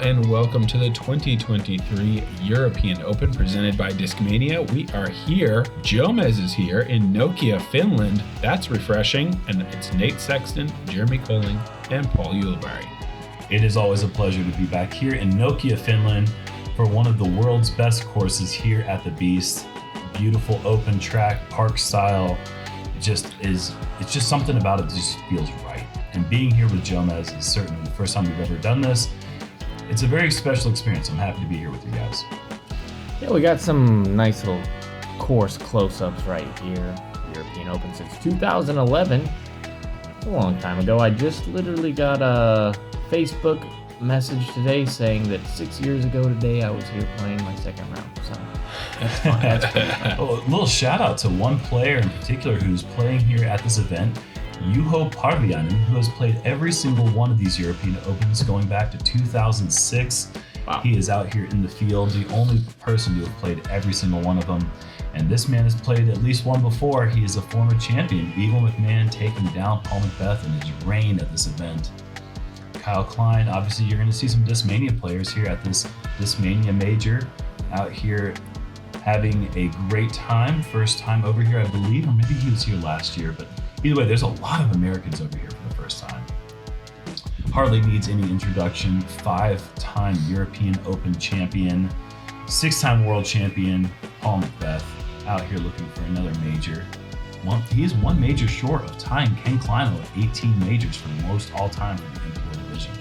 and welcome to the 2023 European Open presented by Discmania. We are here. Jomez is here in Nokia, Finland. That's refreshing. And it's Nate Sexton, Jeremey, Koling, and Paul Ulibarri. It is always a pleasure to be back here in Nokia, Finland for one of the world's best courses here at the Beast. Beautiful open track, park style. It's just something about it that just feels right. And being here with Jomez is certainly the first time we've ever done this. It's a very special experience. I'm happy to be here with you guys. Yeah, we got some nice little course close-ups right here. European Open since 2011. A long time ago. I just literally got a Facebook message today saying that 6 years ago today I was here playing my second round. So that's fun. That's pretty fun. Oh, a little shout out to one player in particular who's playing here at this event, Juho Parviainen, who has played every single one of these European Opens going back to 2006. Wow. He is out here in the field, the only person to have played every single one of them. And this man has played at least one before. He is a former champion, Eagle McMahon, taking down Paul McBeth in his reign at this event. Kyle Klein, obviously you're going to see some Discmania players here at this Discmania major, out here having a great time. First time over here, I believe, or maybe he was here last year, but either way, there's a lot of Americans over here for the first time. Hardly needs any introduction. 5-time European Open champion, 6-time world champion, Paul McBeth, out here looking for another major. He is one major short of tying Ken Klein with 18 majors for the most all-time for the MPO division.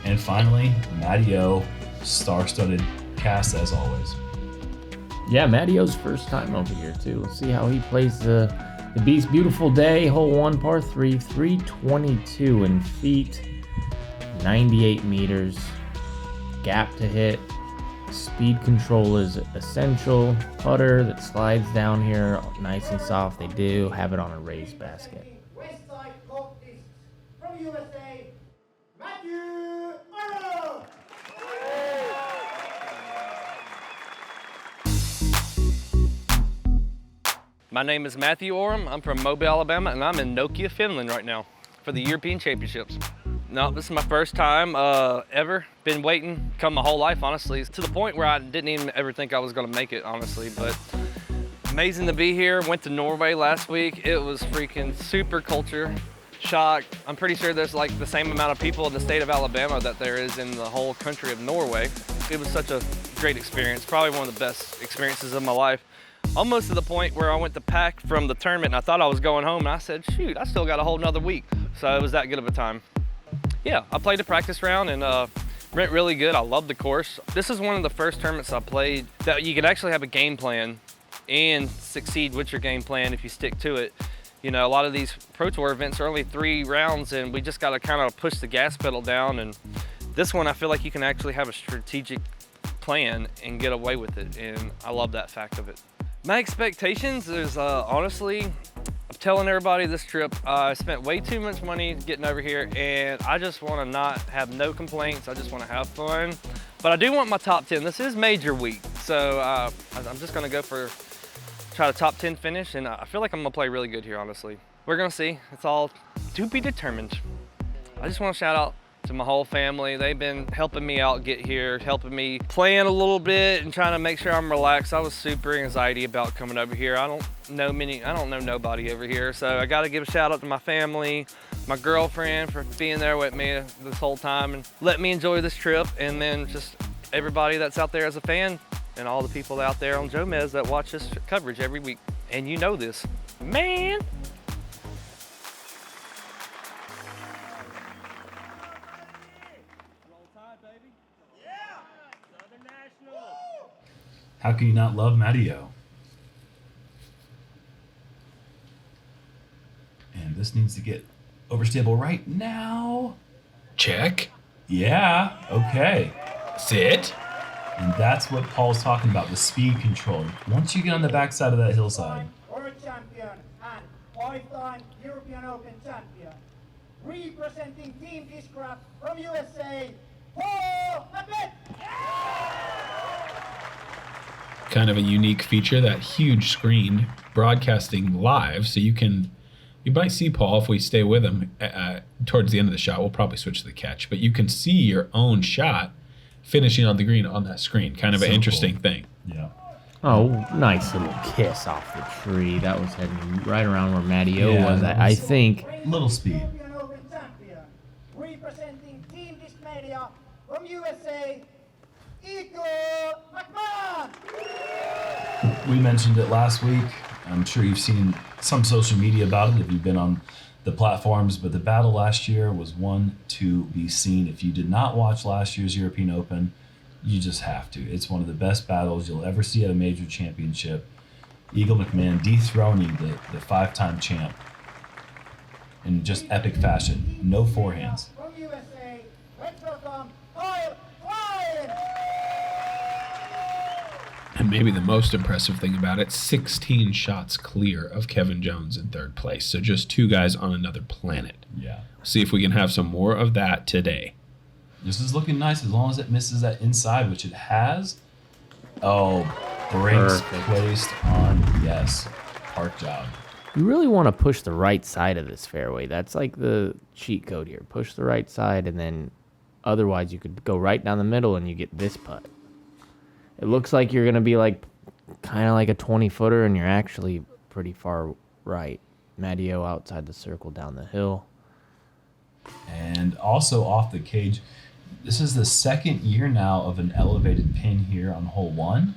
And finally, Matteo, star-studded cast as always. Yeah, Mattio's first time over here too. Let's see how he plays the Beast. Beautiful day, hole 1, par 3, 322 in feet, 98 meters, gap to hit. Speed control is essential. Putter that slides down here nice and soft. They do have it on a raised basket. West side golf discs from USA, Matthew Orum. My name is Matthew Orum. I'm from Mobile, Alabama, and I'm in Nokia, Finland right now for the European Championships. No, this is my first time ever. Been waiting come my whole life, honestly. It's to the point where I didn't even ever think I was gonna make it, honestly, but amazing to be here. Went to Norway last week. It was freaking super culture shock. I'm pretty sure there's like the same amount of people in the state of Alabama that there is in the whole country of Norway. It was such a great experience, probably one of the best experiences of my life. Almost to the point where I went to pack from the tournament and I thought I was going home and I said, shoot, I still got a whole nother week. So it was that good of a time. Yeah, I played a practice round and went really good. I love the course. This is one of the first tournaments I played that you can actually have a game plan and succeed with your game plan if you stick to it. You know, a lot of these Pro Tour events are only 3 rounds and we just got to kind of push the gas pedal down. And this one, I feel like you can actually have a strategic plan and get away with it. And I love that fact of it. My expectations is honestly, I'm telling everybody this trip, I spent way too much money getting over here and I just want to not have no complaints. I just want to have fun. But I do want my top 10. This is major week. So I'm just going to go for, try to top 10 finish. And I feel like I'm going to play really good here, honestly. We're going to see. It's all to be determined. I just want to shout out to my whole family. They've been helping me out get here, helping me plan a little bit and trying to make sure I'm relaxed. I was super anxiety about coming over here. I don't know nobody over here. So I got to give a shout out to my family, my girlfriend for being there with me this whole time and let me enjoy this trip. And then just everybody that's out there as a fan and all the people out there on Jomez that watch this coverage every week. And you know this, man. How can you not love Matteo? And this needs to get overstable right now. Check. Yeah, okay. Sit. And that's what Paul's talking about, the speed control. Once you get on the backside of that hillside. World champion and 5-time European Open champion. Representing Team Discgolf from USA, Paul McBeth. Kind of a unique feature, that huge screen broadcasting live, so you might see Paul if we stay with him towards the end of the shot. We'll probably switch to the catch, but you can see your own shot finishing on the green on that screen. Kind of an interesting thing. Yeah. Oh, nice little kiss off the tree. That was heading right around where Matty O was. I think. Little speed. European Open champion, representing Team Discmania from USA, McMahon. We mentioned it last week. I'm sure you've seen some social media about it if you've been on the platforms, but the battle last year was one to be seen. If you did not watch last year's European Open, you just have to. It's one of the best battles you'll ever see at a major championship. Eagle McMahon dethroning the 5-time champ in just epic fashion. No forehands. From USA, let's welcome Klein. And maybe the most impressive thing about it, 16 shots clear of Kevin Jones in third place. So just 2 guys on another planet. Yeah. See if we can have some more of that today. This is looking nice as long as it misses that inside, which it has. Oh, brakes Perfect. placed on, yes. Park job. You really want to push the right side of this fairway. That's like the cheat code here. Push the right side, and then otherwise you could go right down the middle and you get this putt. It looks like you're going to be like kind of like a 20-footer, and you're actually pretty far right. Matteo outside the circle down the hill. And also off the cage, this is the second year now of an elevated pin here on hole 1.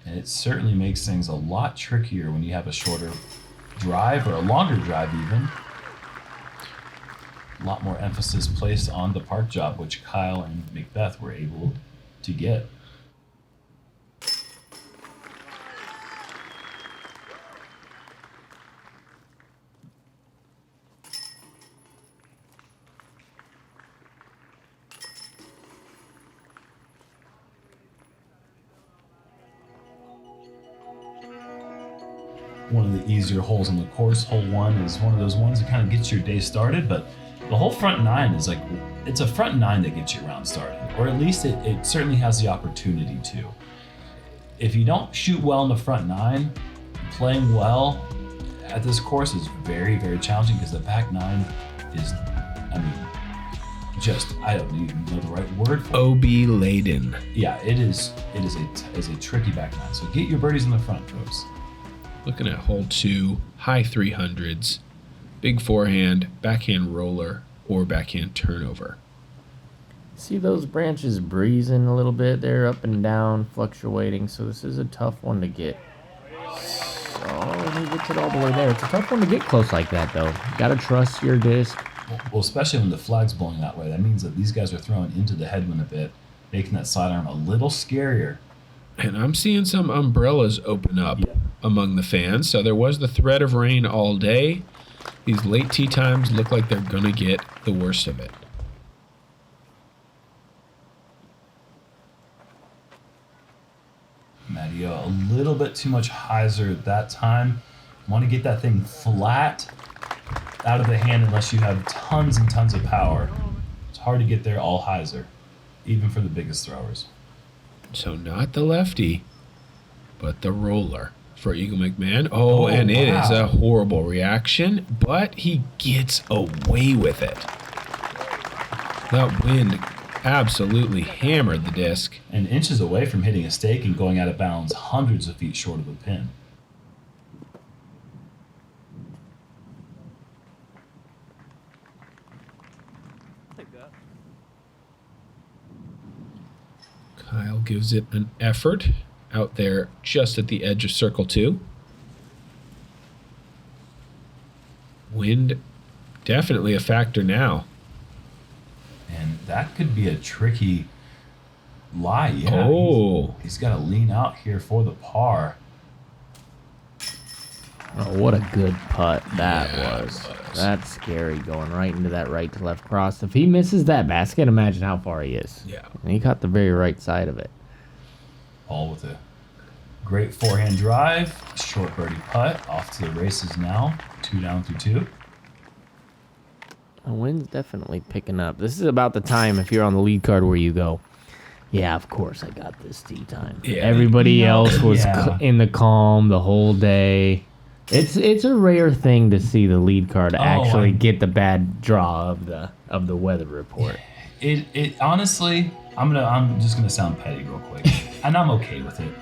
And it certainly makes things a lot trickier when you have a shorter drive or a longer drive even. A lot more emphasis placed on the park job, which Kyle and McBeth were able to get. One of the easier holes on the course. Hole 1 is one of those ones that kind of gets your day started, but the whole front 9 is like, it's a front 9 that gets your round started, or at least it certainly has the opportunity to. If you don't shoot well in the front 9, playing well at this course is very, very challenging because the back 9 is, I don't even know the right word for it. OB laden. Yeah, it is a tricky back 9. So get your birdies in the front, folks. Looking at hole 2, high 300s, big forehand, backhand roller, or backhand turnover. See those branches breezing a little bit? They're up and down, fluctuating, so this is a tough one to get. So he gets it all the way there. It's a tough one to get close like that, though. You gotta trust your disc. Well, especially when the flag's blowing that way. That means that these guys are throwing into the headwind a bit, making that sidearm a little scarier. And I'm seeing some umbrellas open up among the fans. So there was the threat of rain all day. These late tee times look like they're going to get the worst of it. Matteo, a little bit too much hyzer at that time. Want to get that thing flat out of the hand unless you have tons and tons of power. It's hard to get there all hyzer, even for the biggest throwers. So not the lefty, but the roller for Eagle McMahon. Oh, and it is a horrible reaction, but he gets away with it. That wind absolutely hammered the disc. And inches away from hitting a stake and going out of bounds hundreds of feet short of the pin. Kyle gives it an effort out there just at the edge of circle 2. Wind definitely a factor now. And that could be a tricky lie. Yeah, Oh. he's got to lean out here for the par. Oh, what a good putt that Yeah, was. it was. That's scary going right into that right to left cross. If he misses that basket, imagine how far he is. Yeah. And he caught the very right side of it. All with a great forehand drive. Short birdie putt. Off to the races now. 2 down through 2. The wind's definitely picking up. This is about the time if you're on the lead card where you go, yeah, of course I got this tee time. Yeah. Everybody else was Yeah. in the calm the whole day. It's a rare thing to see the lead card actually get the bad draw of the weather report. It honestly, I'm just gonna sound petty real quick, and I'm okay with it.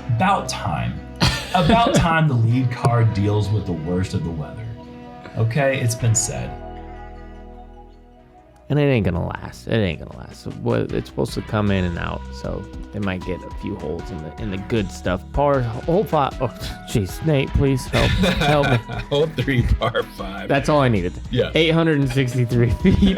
About time the lead car deals with the worst of the weather. Okay, it's been said. And it ain't gonna last. So, it's supposed to come in and out, so they might get a few holes in the good stuff. Hole 5. Oh, jeez, Nate, please help me. Hole 3, par 5. That's all I needed. Yeah. 863 feet.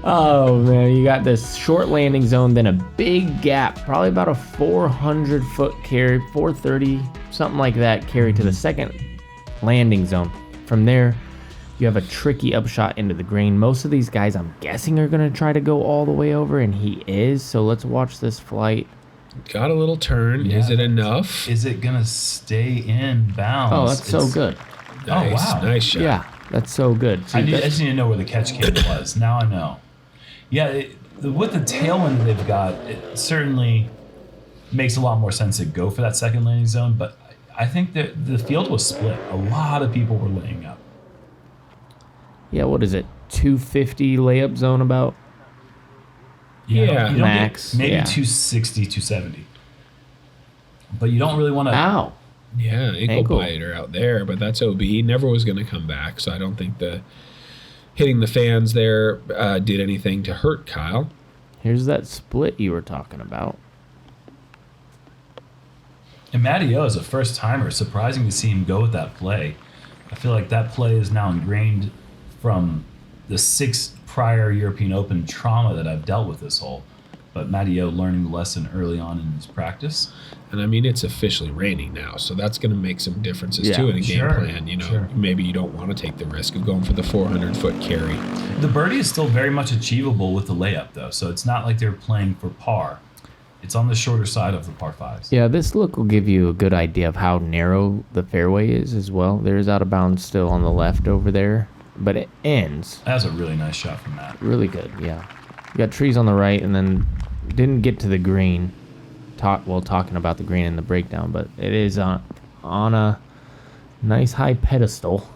Oh man, you got this short landing zone, then a big gap, probably about a 400-foot carry, 430, something like that, carry to the second landing zone. From there, you have a tricky upshot into the green. Most of these guys, I'm guessing, are going to try to go all the way over, and he is. So let's watch this flight. Got a little turn. Yeah. Is it enough? Is it gonna stay in bounds? Oh, that's so good. Nice, Oh, wow. Nice shot. Yeah, that's so good. See, I just need to know where the catch cable was. Now I know. Yeah, with the tailwind they've got, it certainly makes a lot more sense to go for that second landing zone, but I think that the field was split. A lot of people were laying up. Yeah, what is it? 250 layup zone about? Yeah. You don't Max, get maybe yeah. 260, 270. But you don't really want to. Ow. Yeah, ankle Ankle. biter out there, but that's OB. He never was going to come back, so I don't think the hitting the fans there did anything to hurt Kyle. Here's that split you were talking about. And Matty O is a first timer. Surprising to see him go with that play. I feel like that play is now ingrained from the 6 prior European Open trauma that I've dealt with this hole. But Matty O learning the lesson early on in his practice. And I mean, it's officially raining now, so that's going to make some differences Yeah, too in a game sure, plan. You know, sure. maybe you don't want to take the risk of going for the 400-foot carry. The birdie is still very much achievable with the layup, though. So it's not like they're playing for par. It's on the shorter side of the par 5s. Yeah, this look will give you a good idea of how narrow the fairway is as well. There's out of bounds still on the left over there, but it ends That was a really nice shot from Matt. really good. Yeah, you got trees on the right, and then didn't get to the green. Talking about the green in the breakdown, but it is on a nice high pedestal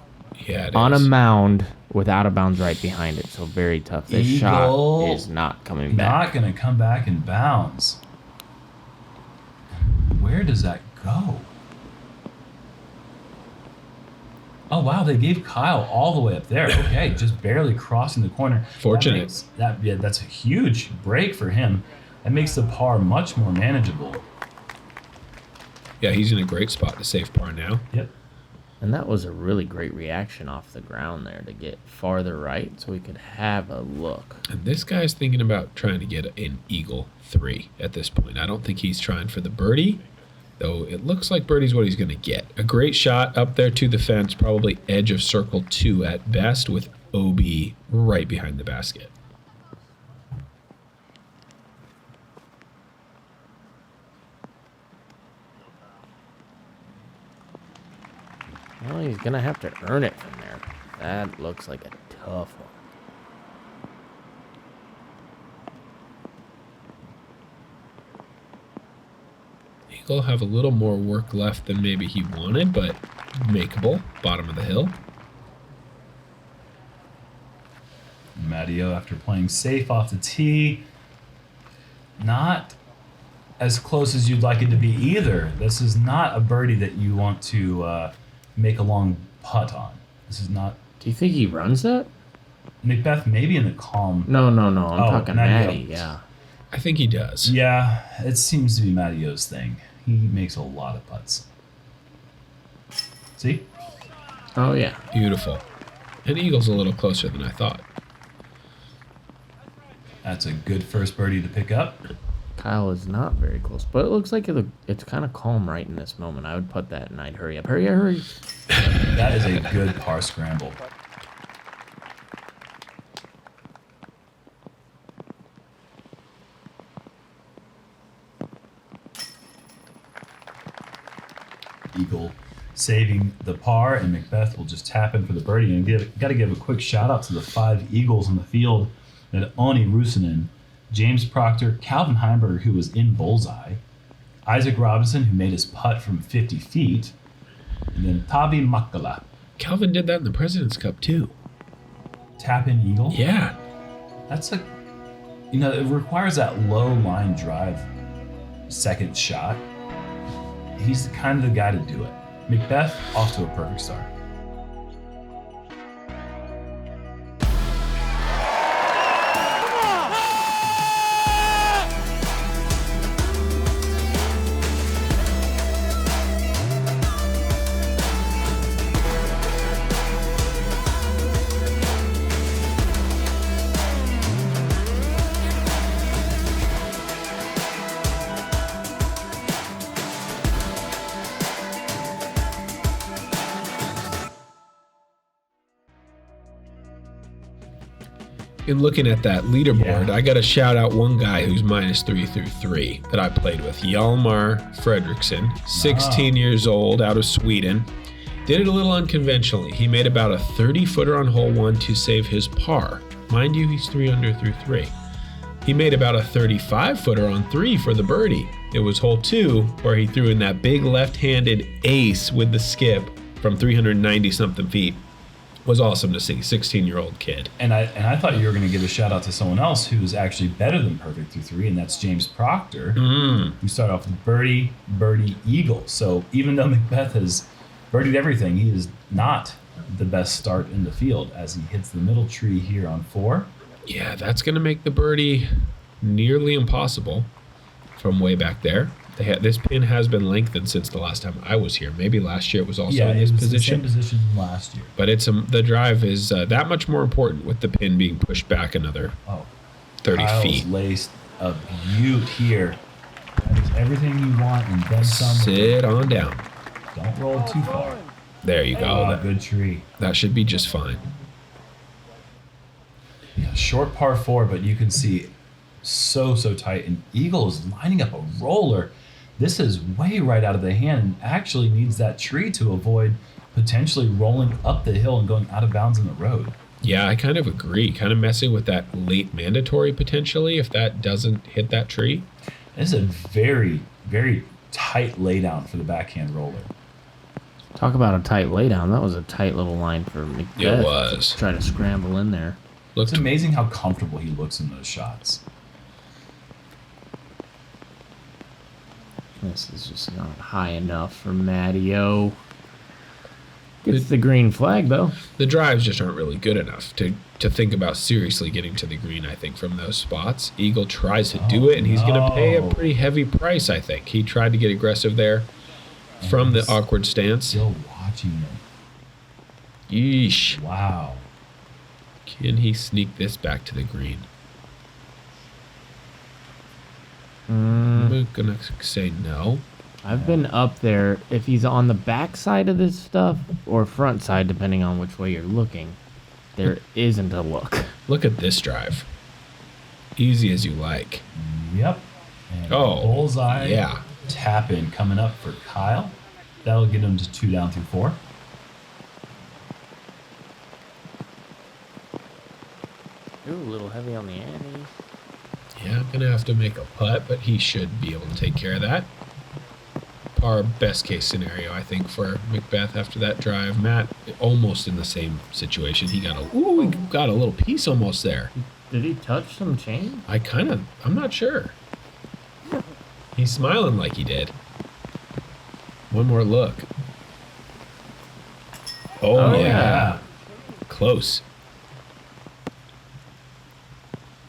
Yeah, it on a is. mound with out of bounds right behind it. So very tough. This Eagle. shot is not coming back. Not going to come back in bounds. Where does that go? Oh, wow. They gave Kyle all the way up there. Okay, just barely crossing the corner. Fortunate. That's a huge break for him. That makes the par much more manageable. Yeah, he's in a great spot to save par now. Yep. And that was a really great reaction off the ground there to get farther right so we could have a look. And this guy's thinking about trying to get an eagle 3 at this point. I don't think he's trying for the birdie, though it looks like birdie's what he's going to get. A great shot up there to the fence, probably edge of circle 2 at best, with OB right behind the basket. Well, he's going to have to earn it from there. That looks like a tough one. Eagle have a little more work left than maybe he wanted, but makeable. Bottom of the hill. Matteo, after playing safe off the tee, not as close as you'd like it to be either. This is not a birdie that you want to make a long putt on. This is not. Do you think he runs that? McBeth, maybe in the calm. No. I'm talking Matteo. Matty, yeah. I think he does. Yeah, it seems to be Matteo's thing. He makes a lot of putts. See? Oh, yeah. Beautiful. And Eagle's a little closer than I thought. That's a good first birdie to pick up. Kyle is not very close, but it looks like it's kind of calm right in this moment. I would put that and I'd hurry up. Hurry. That is a good par scramble. Eagle saving the par, and McBeth will just tap in for the birdie. And got to give a quick shout out to the 5 Eagles on the field: that Oni Rusanen, James Proctor, Calvin Heimberger, who was in bullseye, Isaac Robinson, who made his putt from 50 feet, and then Tavi Makala. Calvin did that in the President's Cup too. Tap in eagle. Yeah. That's You know, it requires that low line drive second shot. He's the kind of the guy to do it. McBeth off to a perfect start. In looking at that leaderboard, Yeah. I got to shout out one guy who's -3 through 3 that I played with. Hjalmar Fredriksson, 16 years old, out of Sweden. Did it a little unconventionally. He made about a 30-footer on hole 1 to save his par. Mind you, he's 3 under through 3. He made about a 35-footer on 3 for the birdie. It was hole 2 where he threw in that big left-handed ace with the skip from 390-something feet. Was awesome to see, 16-year-old kid. And I thought you were going to give a shout out to someone else who's actually better than perfect through 3, and that's James Proctor, who started off with birdie, eagle. So even though McBeth has birdied everything, he is not the best start in the field as he hits the middle tree here on 4. Yeah, that's going to make the birdie nearly impossible from way back there. This pin has been lengthened since the last time I was here. Maybe last year it was also in this position. The same position last year. But it's the drive is that much more important with the pin being pushed back another 30 Kyle's feet. Laced a beaut here. That is everything you want and then some. Sit on down. Don't roll too far. There you go. Good tree. That should be just fine. Yeah, short par 4, but you can see so tight. And Eagle is lining up a roller. This is way right out of the hand and actually needs that tree to avoid potentially rolling up the hill and going out of bounds in the road. Yeah, I kind of agree. Kind of messing with that late mandatory potentially if that doesn't hit that tree. This is a very, very tight laydown for the backhand roller. Talk about a tight laydown. That was a tight little line for McBeth. It was. To try to scramble in there. It's amazing how comfortable he looks in those shots. This is just not high enough for Matteo. Gets the green flag, though. The drives just aren't really good enough to think about seriously getting to the green, I think, from those spots. Eagle tries to do it, and he's going to pay a pretty heavy price, I think. He tried to get aggressive there from the awkward stance. Still watching it. Yeesh. Wow. Can he sneak this back to the green? I'm going to say no. I've been up there. If he's on the back side of this stuff or front side, depending on which way you're looking, there isn't a look. Look at this drive. Easy as you like. Yep. And Oh, bullseye. yeah. Tap in coming up for Kyle. That'll get him to 2 down through 4. Ooh, a little heavy on the ante. Yeah, I'm going to have to make a putt, but he should be able to take care of that. Par best case scenario, I think, for McBeth after that drive. Matt, almost in the same situation. He got a little piece almost there. Did he touch some chain? I'm not sure. He's smiling like he did. One more look. Oh, yeah. Close.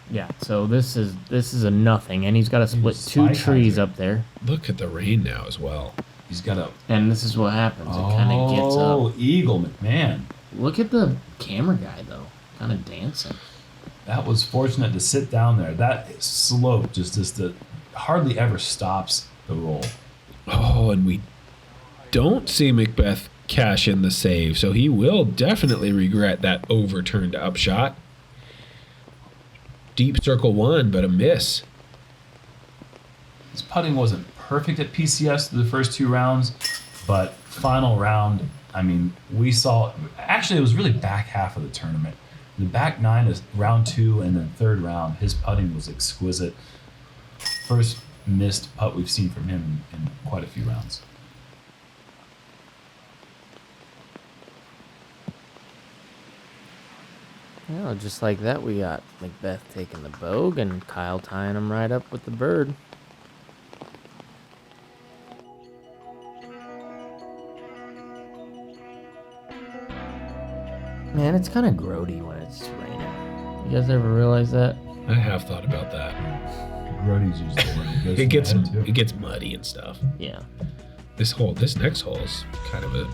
Yeah, so this is a nothing, and he's got to split 2 trees up there. Look at the rain now as well. He's got a... And this is what happens. It kind of gets up. Oh, Eagle McMahon. Look at the camera guy, though. Kind of dancing. That was fortunate to sit down there. That slope just hardly ever stops the roll. Oh, and we don't see McBeth cash in the save, so he will definitely regret that overturned upshot. Deep circle 1, but a miss. His putting wasn't perfect at PCS through the first 2 rounds, but final round, I mean, we saw... Actually, it was really back half of the tournament. The back 9 is round 2 and then 3rd round. His putting was exquisite. First missed putt we've seen from him in quite a few rounds. Yeah, just like that, we got McBeth taking the bogue and Kyle tying him right up with the bird. Man, it's kind of grody when it's raining. You guys ever realize that? I have thought about that. Brody's usually the one that goes It gets from the head, too. it gets muddy and stuff. Yeah. This next hole is kind of a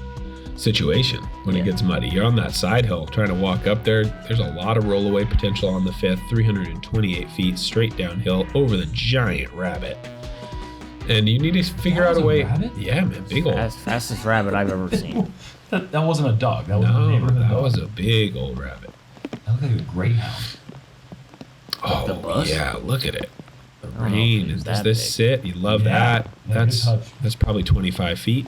situation when it Yeah. gets muddy. You're on that side hill trying to walk up there. There's a lot of rollaway potential on the 5th, 328 feet straight downhill over the giant rabbit. And you need to figure out was a a way. rabbit? Yeah, man, big old. Fastest rabbit I've ever seen. That wasn't a dog. That was a No, neighborhood that dog. was a big old rabbit. That looked like a greyhound. the Oh bus? yeah, look at it. The don't know if rain. it was Does that this big. sit? You love Yeah. that. Yeah, good That's touch. probably 25 feet.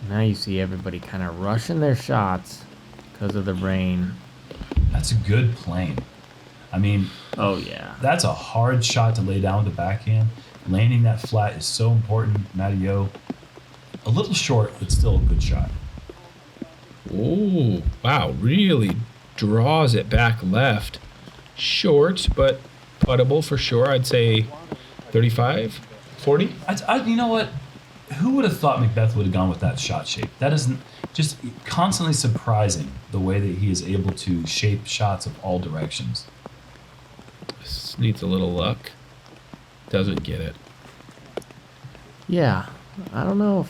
Now you see everybody kind of rushing their shots because of the rain. That's a good plane. I mean, Oh, yeah. that's a hard shot to lay down with the backhand. Landing that flat is so important. Matteo, a little short, but still a good shot. Oh, wow. Really draws it back left. Short, but puttable for sure. I'd say 35, 40. You know what? Who would have thought McBeth would have gone with that shot shape? That is just constantly surprising the way that he is able to shape shots of all directions. This needs a little luck. Doesn't get it. Yeah. I don't know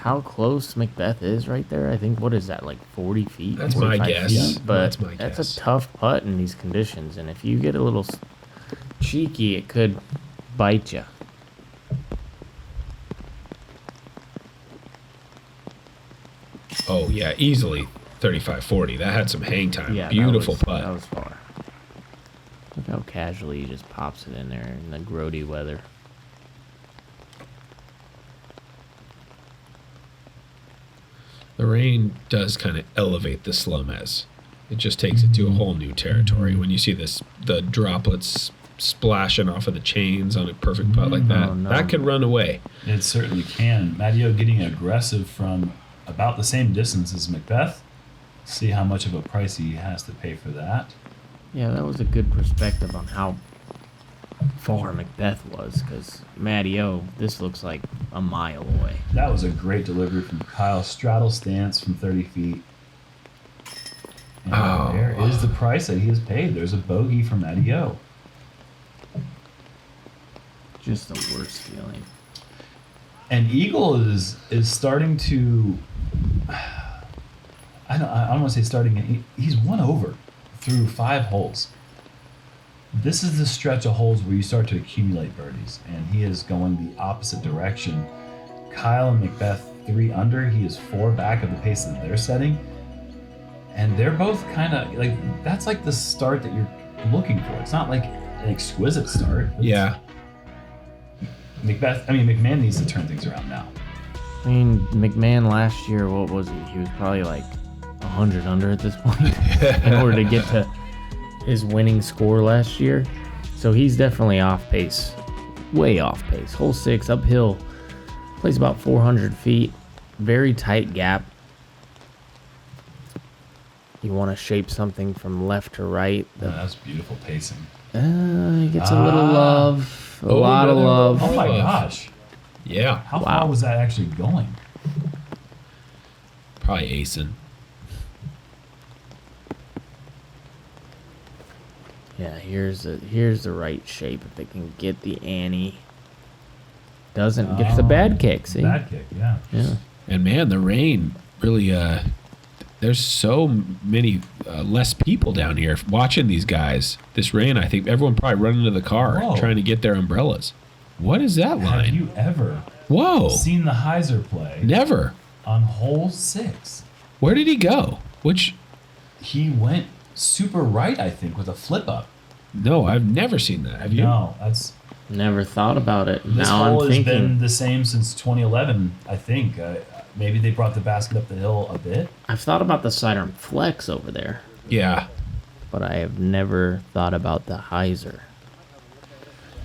how close McBeth is right there. I think, what is that, like 40 feet? That's my 45 guess. feet? Yeah, But that's my that's guess. a tough putt in these conditions. And if you get a little cheeky, it could bite you. Oh, yeah, easily 35, 40. That had some hang time. Yeah, Beautiful that putt. was far. Look how casually he just pops it in there in the grody weather. The rain does kind of elevate the Slomez. It just takes it to a whole new territory. When you see the droplets splashing off of the chains on a perfect putt like that, Oh, no. that could run away. It certainly can. Matteo getting aggressive from about the same distance as McBeth. See how much of a price he has to pay for that. Yeah, that was a good perspective on how far McBeth was, because Matty-O, this looks like a mile away. That was a great delivery from Kyle. Straddle stance from 30 feet. And Oh. there is the price that he has paid. There's a bogey from Matteo. Just the worst feeling. And Eagle is starting to. I don't want to say starting. He's won over through 5 holes. This is the stretch of holes where you start to accumulate birdies, and he is going the opposite direction. Kyle and McBeth 3 under. He is 4 back of the pace that they're setting, and they're both kind of like that's like the start that you're looking for. It's not like an exquisite start. But Yeah. McMahon needs to turn things around now. I mean, McMahon last year, what was he? He was probably like 100 under at this point in order to get to his winning score last year. So he's definitely off pace, way off pace. Hole 6, uphill, plays about 400 feet, very tight gap. You want to shape something from left to right. That's beautiful pacing. He gets a little love, a lot of another love. Oh my love. gosh. Yeah. How Wow. far was that actually going? Probably acing. Yeah, here's the right shape if it can get the ante. Doesn't gets the bad kick. See, Bad kick, yeah. yeah. And man, the rain really, there's so many less people down here watching these guys. This rain, I think everyone probably running to the car Whoa. trying to get their umbrellas. What is that Have line? you ever Whoa. seen the Heiser play Never. on hole 6? Where did he go? Which, He went super right, I think, with a flip up. no, I've never seen that. Have you? No, that's Never thought about it. this Now hole I'm has thinking. been the same since 2011, I think. Maybe they brought the basket up the hill a bit. I've thought about the sidearm flex over there, Yeah. but I have never thought about the hyzer.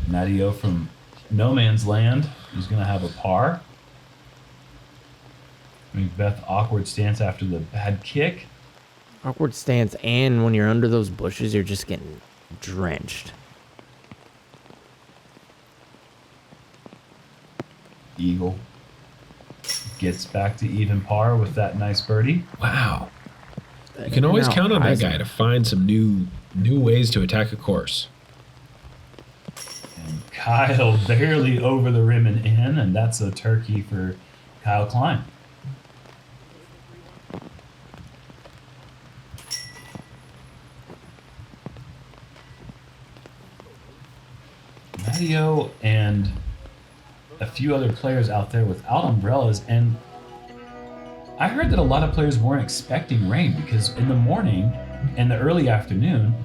Matteo from no man's land is going to have a par. McBeth awkward stance after the bad kick. awkward stance, and when you're under those bushes, you're just getting drenched. Eagle gets back to even par with that nice birdie. Wow. You can always count on that guy to find some new ways to attack a course. And Kyle barely over the rim and in, and that's a turkey for Kyle Klein. Matteo and a few other players out there without umbrellas, and I heard that a lot of players weren't expecting rain because in the morning and the early afternoon,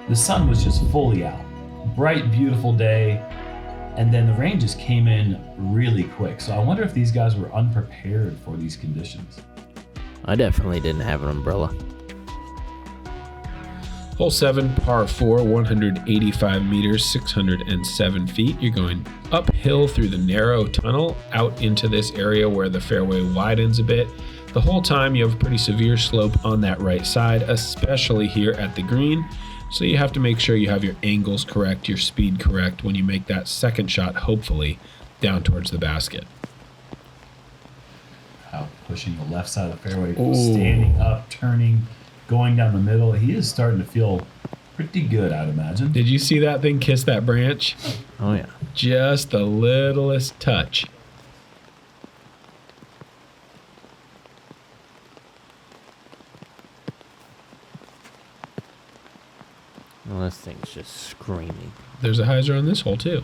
the sun was just fully out. Bright, beautiful day, and then the rain just came in really quick. So I wonder if these guys were unprepared for these conditions. I definitely didn't have an umbrella. Hole 7, par 4, 185 meters, 607 feet. You're going uphill through the narrow tunnel out into this area where the fairway widens a bit. The whole time you have a pretty severe slope on that right side, especially here at the green. So you have to make sure you have your angles correct, your speed correct when you make that second shot, hopefully, down towards the basket. Out pushing the left side of the fairway, standing up, turning, going down the middle. He is starting to feel pretty good, I'd imagine. Did you see that thing kiss that branch? Oh, yeah. Just the littlest touch. Well, this thing's just screaming. There's a hyzer on this hole, too.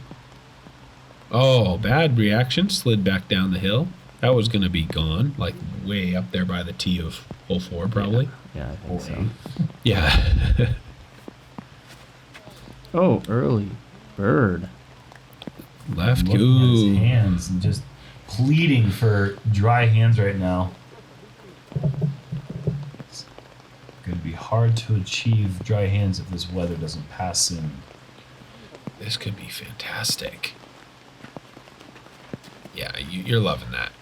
Oh, bad reaction. Slid back down the hill. That was going to be gone, like way up there by the tee of hole 4, probably. Yeah, I think so. Yeah. Oh, early bird. Left. Looking at his hands and just pleading for dry hands right now. It's going to be hard to achieve dry hands if this weather doesn't pass soon. This could be fantastic. Yeah, you're loving that.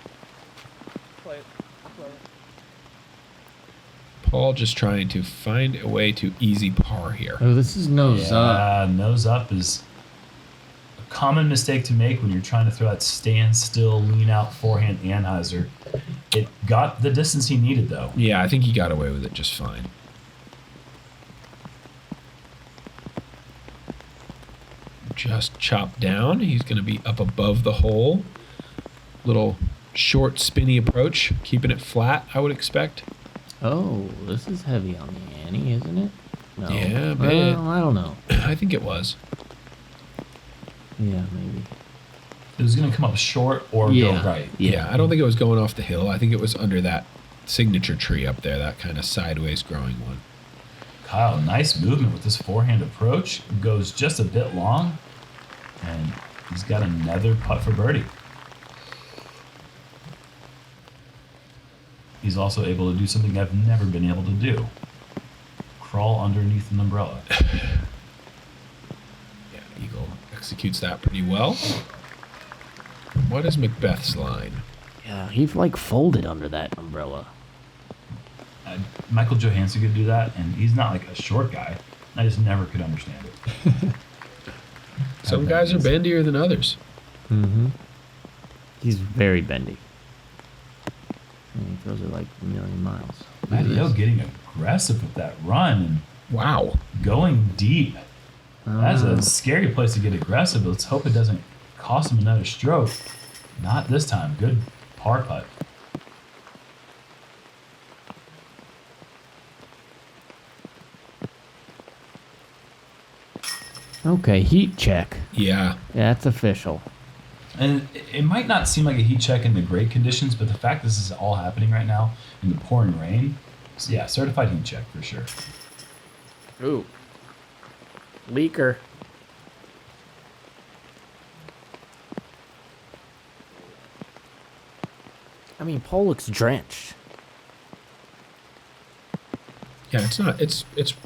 Paul just trying to find a way to easy par here. Oh, this is nose up. Nose up is a common mistake to make when you're trying to throw that standstill, lean out forehand and hyzer. It got the distance he needed, though. Yeah, I think he got away with it just fine. Just chopped down. He's going to be up above the hole. Little short, spinny approach, keeping it flat, I would expect. Oh, this is heavy on the ante, isn't it? No. Yeah, a bit. Well, I don't know. I think it was. Yeah, maybe. It was going to come up short or go right. Yeah, I don't think it was going off the hill. I think it was under that signature tree up there, that kind of sideways growing one. Kyle, nice movement with this forehand approach. Goes just a bit long, and he's got another putt for birdie. He's also able to do something I've never been able to do. Crawl underneath an umbrella. Yeah, Eagle executes that pretty well. What is McBeth's line? Yeah, he like folded under that umbrella. Michael Johansson could do that, and he's not like a short guy. I just never could understand it. Some guys are bendier than others. Mm-hmm. He's very bendy. And he throws it like a million miles. Matteo getting aggressive with that run and Wow. going deep. That's a scary place to get aggressive. Let's hope it doesn't cost him another stroke. Not this time. Good par putt. Okay, heat check. Yeah. Yeah, that's official. And it might not seem like a heat check in the great conditions, but the fact this is all happening right now in the pouring rain, yeah, certified heat check for sure. Ooh. Leaker. I mean, Paul looks drenched. Yeah, it's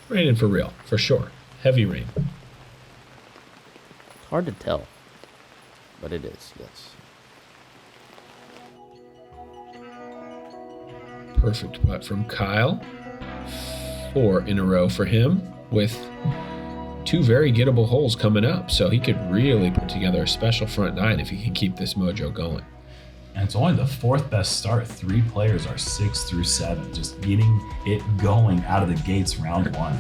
raining for real, for sure. Heavy rain. It's hard to tell. But it is, yes. Perfect putt from Kyle. 4 in a row for him with 2 very gettable holes coming up. So he could really put together a special front 9 if he can keep this mojo going. And it's only the 4th best start. 3 players are 6 through 7, just getting it going out of the gates round 1.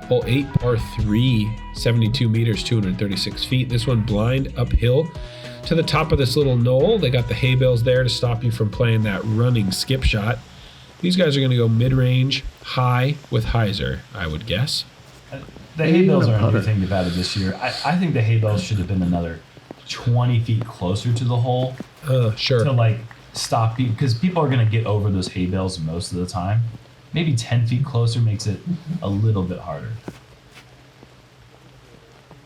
Hole 8, par 3, 72 meters, 236 feet. This one blind uphill to the top of this little knoll. They got the hay bales there to stop you from playing that running skip shot. These guys are going to go mid-range, high with hyzer, I would guess. The hay bales are another thing they've added this year. I think the hay bales should have been another 20 feet closer to the hole. Sure. To like stop you, because people are going to get over those hay bales most of the time. Maybe 10 feet closer makes it a little bit harder.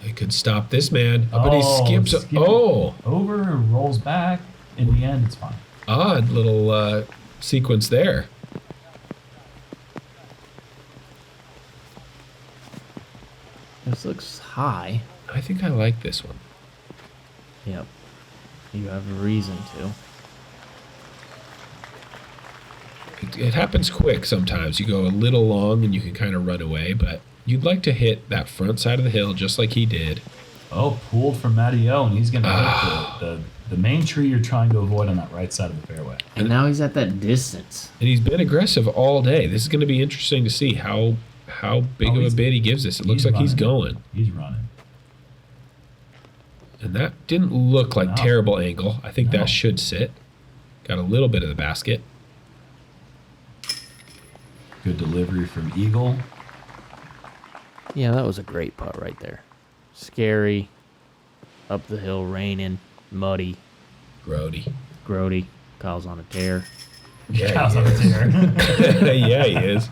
They could stop this man, but he skips. Over, rolls back. In the end, it's fine. Odd little sequence there. This looks high. I think I like this one. Yep. You have a reason to. It happens quick sometimes. You go a little long and you can kind of run away, but you'd like to hit that front side of the hill just like he did. Oh, pulled from Matty O, and he's going to hit the main tree you're trying to avoid on that right side of the fairway. And now he's at that distance. And he's been aggressive all day. This is going to be interesting to see how big of a bid he gives this. It looks like he's going. He's running. And that didn't look like terrible angle. I think that should sit. Got a little bit of the basket. Good delivery from Eagle. Yeah, that was a great putt right there. Scary. Up the hill, raining, muddy. Grody. Kyle's on a tear. Yeah, Kyle's on a tear. Yeah, he is.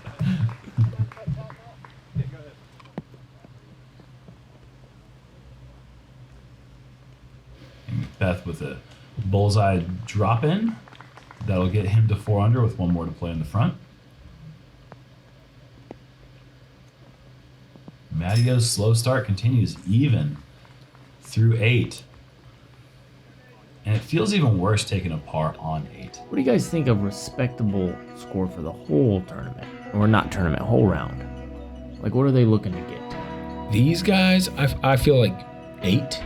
McBeth with a bullseye drop in. That'll get him to 4 under with 1 more to play in the front. Mattio's slow start continues even through 8. And it feels even worse taking a par on 8. What do you guys think of respectable score for the whole tournament? Or not tournament, whole round? Like, what are they looking to get to? These guys, I feel like 8.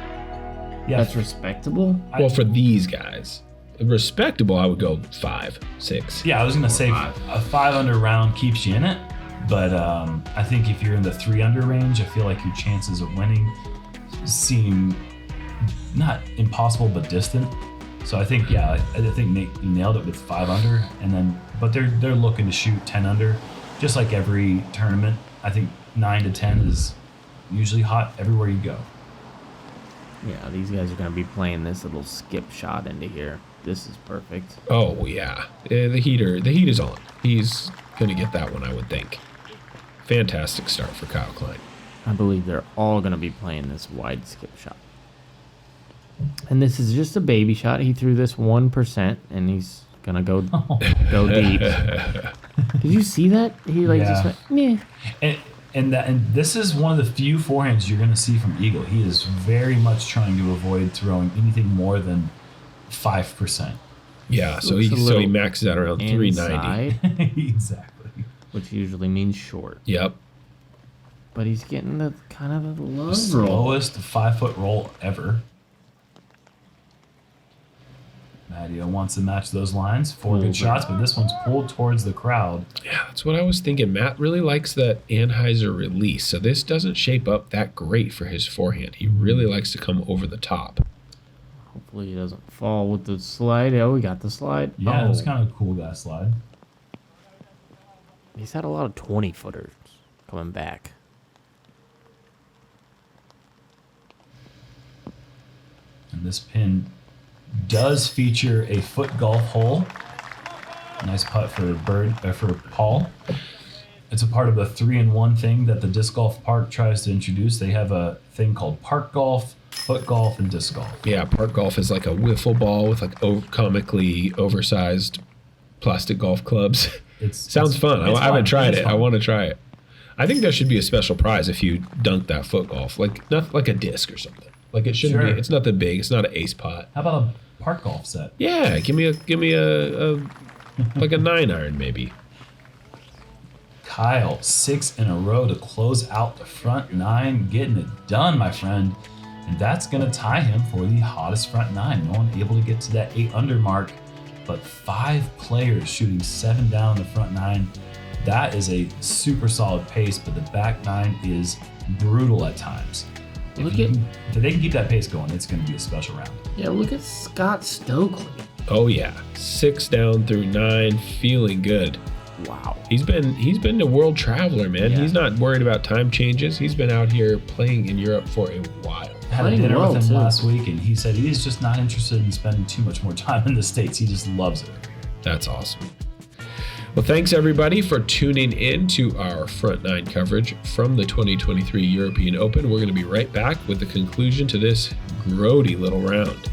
Yeah, That's respectable? Well, for these guys. Respectable, I would go 5, 6. yeah, I was going to say a 5 under round keeps you in it. But I think if you're in the 3 under range, I feel like your chances of winning seem not impossible but distant. So I think I think Nate, you nailed it with 5 under, but they're looking to shoot 10 under, just like every tournament. I think 9 to 10 is usually hot everywhere you go. Yeah, these guys are going to be playing this little skip shot into here. This is perfect. Oh yeah, the heat is on. He's gonna get that one, I would think. Fantastic start for Kyle Klein. I believe they're all going to be playing this wide skip shot. And this is just a baby shot. He threw this 1%, and he's going to go deep. Did you see that? He just went, meh. And this is one of the few forehands you're going to see from Eagle. He is very much trying to avoid throwing anything more than 5%. Yeah, so he maxes out around 390. Exactly. Which usually means short. Yep. But he's getting the kind of a low roll. Slowest 5-foot roll ever. Mattio wants to match those lines. 4 good shots, but this one's pulled towards the crowd. Yeah, that's what I was thinking. Matt really likes that Anheuser release, so this doesn't shape up that great for his forehand. He really likes to come over the top. Hopefully he doesn't fall with the slide. Oh, we got the slide. Yeah, it was kind of a cool guy slide. He's had a lot of 20-footers coming back. And this pin does feature a foot golf hole. Nice putt for Paul. It's a part of the 3-in-1 thing that the Diskgolfpark tries to introduce. They have a thing called park golf, foot golf, and disc golf. Yeah, park golf is like a wiffle ball with like comically oversized plastic golf clubs. Sounds fun. I haven't tried it. I want to try it. I think there should be a special prize if you dunk that foot golf, not like a disc or something. Like it shouldn't be. It's not that big. It's not an ace pot. How about a park golf set? Yeah, give me a like a 9-iron maybe. Kyle, 6 in a row to close out the front 9, getting it done, my friend. And that's going to tie him for the hottest front 9. No one able to get to that 8 under mark, but 5 players shooting 7 down in the front 9. That is a super solid pace, but the back 9 is brutal at times. If they can keep that pace going, it's going to be a special round. Yeah, look at Scott Stokely. Oh yeah, 6 down through 9, feeling good. Wow. He's been a world traveler, man. Yeah. He's not worried about time changes. He's been out here playing in Europe for a while. Had a Playing dinner well, with him too. last week, and he said he's just not interested in spending too much more time in the States. He just loves it. That's awesome. Well, thanks everybody for tuning in to our front 9 coverage from the 2023 European Open. We're going to be right back with the conclusion to this grody little round.